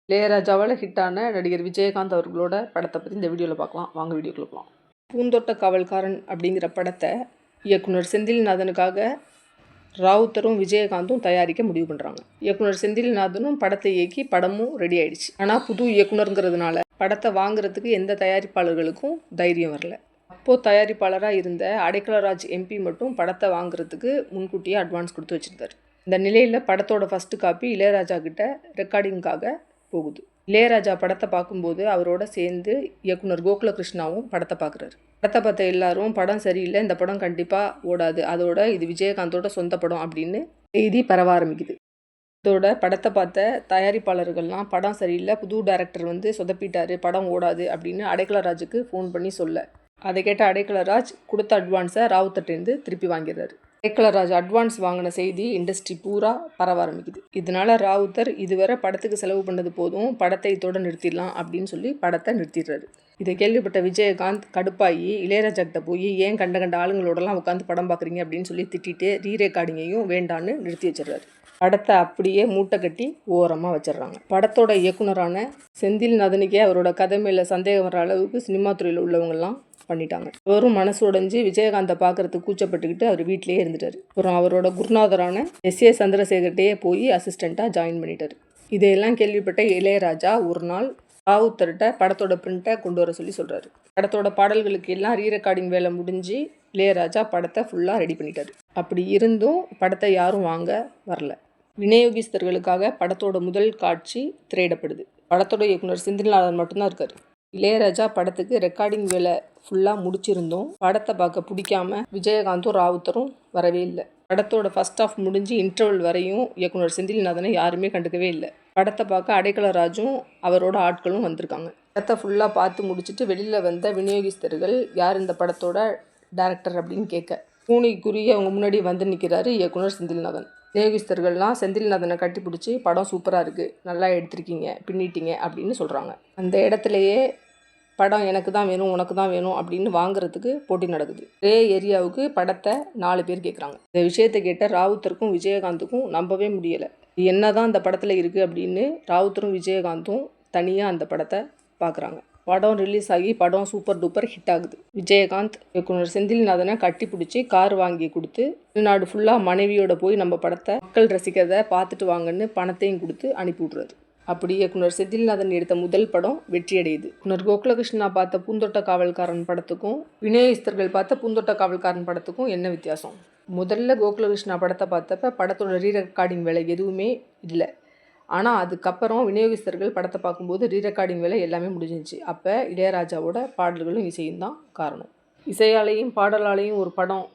இளையராஜாவால் ஹிட்டான நடிகர் விஜயகாந்த் அவர்களோட படத்தை பற்றி இந்த வீடியோவில் பார்க்கலாம். வாங்க வீடியோக்குள்ள போகலாம். பூந்தோட்ட காவல்காரன் அப்படிங்கிற படத்தை இயக்குனர் செந்தில்நாதனுக்காக ராவுத்தரும் விஜயகாந்தும் தயாரிக்க முடிவு பண்ணுறாங்க. இயக்குனர் செந்தில்நாதனும் படத்தை இயக்கி படமும் ரெடி ஆயிடுச்சு. ஆனால் புது இயக்குனருங்கிறதுனால படத்தை வாங்குறதுக்கு எந்த தயாரிப்பாளர்களுக்கும் தைரியம் வரல. அப்போது தயாரிப்பாளராக இருந்த அடைக்கலராஜ் எம்பி மட்டும் படத்தை வாங்குறதுக்கு முன்கூட்டியே அட்வான்ஸ் கொடுத்து வச்சுருந்தார். இந்த நிலையில் படத்தோட ஃபஸ்ட்டு காப்பி இளையராஜா கிட்ட ரெக்கார்டிங்காக போகுது. இளையராஜா படத்தை பார்க்கும்போது அவரோட சேர்ந்து இயக்குனர் கோகுலகிருஷ்ணாவும் படத்தை பார்க்குறாரு. படத்தை பார்த்த எல்லாரும் படம் சரியில்லை, இந்த படம் கண்டிப்பாக ஓடாது, அதோட இது விஜயகாந்தோட சொந்த படம் அப்படின்னு செய்தி பரவ ஆரம்பிக்குது. இதோட படத்தை பார்த்த தயாரிப்பாளர்கள்லாம் படம் சரியில்லை, புது டைரக்டர் சொதப்பிட்டாரு, படம் ஓடாது அப்படின்னு அடைக்கலராஜுக்கு ஃபோன் பண்ணி சொல்ல, அதை கேட்ட அடைக்கலராஜ் கொடுத்த அட்வான்ஸை ராவுத்தர்ட்டேருந்து திருப்பி வாங்கிடுறாரு. அடைக்கலராஜ் அட்வான்ஸ் வாங்கின செய்தி இண்டஸ்ட்ரி பூரா பரவ ஆரம்பிக்குது. இதனால ராவுத்தர் இதுவரை படத்துக்கு செலவு பண்ணது போதும், படத்தை இதோட நிறுத்திடலாம் அப்படின்னு சொல்லி படத்தை நிறுத்திடுறாரு. இதை கேள்விப்பட்ட விஜயகாந்த் கடுப்பாகி இளையராஜா கிட்ட போய் ஏன் கண்ட ஆளுங்களோடலாம் உட்காந்து படம் பார்க்குறீங்க அப்படின்னு சொல்லி திட்டிட்டு ரீரெக்கார்டிங்கையும் வேண்டான்னு நிறுத்தி வச்சிடறாரு. படத்தை அப்படியே மூட்டை கட்டி ஓரமாக வச்சிடுறாங்க. படத்தோட இயக்குனரான செந்தில்நாதனுக்கே அவரோட கதை மேலே சந்தேகம் வர அளவுக்கு சினிமா துறையில் உள்ளவங்கெல்லாம் பண்ணிட்டாங்க. அவரும் மனசு உடைஞ்சு விஜயகாந்தை பார்க்கறதுக்கு கூச்சப்பட்டுக்கிட்டு அவர் வீட்டிலேயே இருந்துட்டார். அப்புறம் அவரோட குருநாதரான எஸ்.ஏ. சந்திரசேகர்கிட்டயே போய் அசிஸ்டண்ட்டாக ஜாயின் பண்ணிட்டார். இதையெல்லாம் கேள்விப்பட்ட இளையராஜா ஒரு நாள் ராவுத்தர்கிட்ட படத்தோட பிரிண்ட்டை கொண்டு வர சொல்கிறாரு. படத்தோட பாடல்களுக்கு எல்லாம் ரீரெக்கார்டிங் வேலை முடிஞ்சு இளையராஜா படத்தை ஃபுல்லாக ரெடி பண்ணிட்டார். அப்படி இருந்தும் படத்தை யாரும் வாங்க வரல. விநியோகிஸ்தர்களுக்காக படத்தோட முதல் காட்சி திரையிடப்படுது. படத்தோட இயக்குனர் செந்தில்நாதன் மட்டும்தான் இருக்கார். இளையராஜா படத்துக்கு ரெக்கார்டிங் வேலை ஃபுல்லாக முடிச்சிருந்தோம். படத்தை பார்க்க பிடிக்காம விஜயகாந்தும் ராவுத்தரும் வரவே இல்லை. படத்தோட ஃபர்ஸ்ட் ஆஃப் முடிஞ்சு இன்டர்வல் வரையும் இயக்குனர் செந்தில்நாதனை யாருமே கண்டுக்கவே இல்லை. படத்தை பார்க்க அடைக்கலராஜும் அவரோட ஆட்களும் வந்திருக்காங்க. படத்தை ஃபுல்லாக பார்த்து முடிச்சுட்டு வெளியில் வந்த விநியோகிஸ்தர்கள் யார் இந்த படத்தோட டைரக்டர் அப்படின்னு கேட்க, பூனைக்குரிய அவங்க முன்னாடி வந்து நிற்கிறாரு இயக்குனர் செந்தில்நாதன். விநியோகிஸ்தர்கள்லாம் செந்தில்நாதனை கட்டி பிடிச்சி படம் சூப்பராக இருக்குது, நல்லா எடுத்திருக்கீங்க, பின்னிட்டீங்க அப்படின்னு சொல்கிறாங்க. அந்த இடத்துலையே படம் எனக்கு தான் வேணும், உனக்கு தான் வேணும் அப்படின்னு வாங்குறதுக்கு போட்டி நடக்குது. ஒரே ஏரியாவுக்கு படத்தை 4 பேர் கேட்குறாங்க. இந்த விஷயத்தை கேட்ட ராவுத்தருக்கும் விஜயகாந்துக்கும் நம்பவே முடியலை. என்ன தான் அந்த படத்தில் இருக்குது அப்படின்னு ராவுத்தரும் விஜயகாந்தும் தனியாக அந்த படத்தை பார்க்குறாங்க. படம் ரிலீஸ் ஆகி படம் சூப்பர் டூப்பர் ஹிட் ஆகுது. விஜயகாந்த் இயக்குனர் செந்தில்நாதனை கட்டி பிடிச்சி கார் வாங்கி கொடுத்து தமிழ்நாடு ஃபுல்லாக மனைவியோட போய் நம்ம படத்தை மக்கள் ரசிக்கிறதை பார்த்துட்டு வாங்கன்னு பணத்தையும் கொடுத்து அனுப்பி விட்றாரு. அப்படி இயக்குனர் செந்தில்நாதன் எடுத்த முதல் படம் வெற்றியடையுது. இயக்குனர் கோகுலகிருஷ்ணா பார்த்த பூந்தோட்ட காவல்காரன் படத்துக்கும் விநியோகிஸ்தர்கள் பார்த்த பூந்தோட்ட காவல்காரன் படத்துக்கும் என்ன வித்தியாசம்? முதல்ல கோகுலகிருஷ்ணா படத்தை பார்த்தப்ப படத்தோட ரீரெக்கார்டிங் வேலை எதுவுமே இல்லை. ஆனால் அதுக்கப்புறம் விநியோகிஸ்தர்கள் படத்தை பார்க்கும்போது ரீரெக்கார்டிங் வேலை எல்லாமே முடிஞ்சிச்சு. அப்போ இளையராஜாவோட பாடல்களும் இசையும் தான் காரணம். இசையாலையும் பாடலாலையும் ஒரு படம்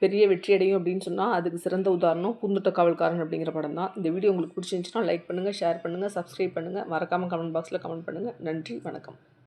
பெரிய வெற்றியடையும் அப்படின்னு சொன்னால் அதுக்கு சிறந்த உதாரணம் பூந்தோட்ட காவல்காரன் அப்படிங்கிற படம் தான். இந்த வீடியோ உங்களுக்கு பிடிச்சிருந்துச்சுன்னா லைக் பண்ணுங்கள், ஷேர் பண்ணுங்கள், சப்ஸ்கிரைப் பண்ணுங்கள், மறக்காமல் கமெண்ட் பாக்ஸில் கமெண்ட் பண்ணுங்கள். நன்றி, வணக்கம்.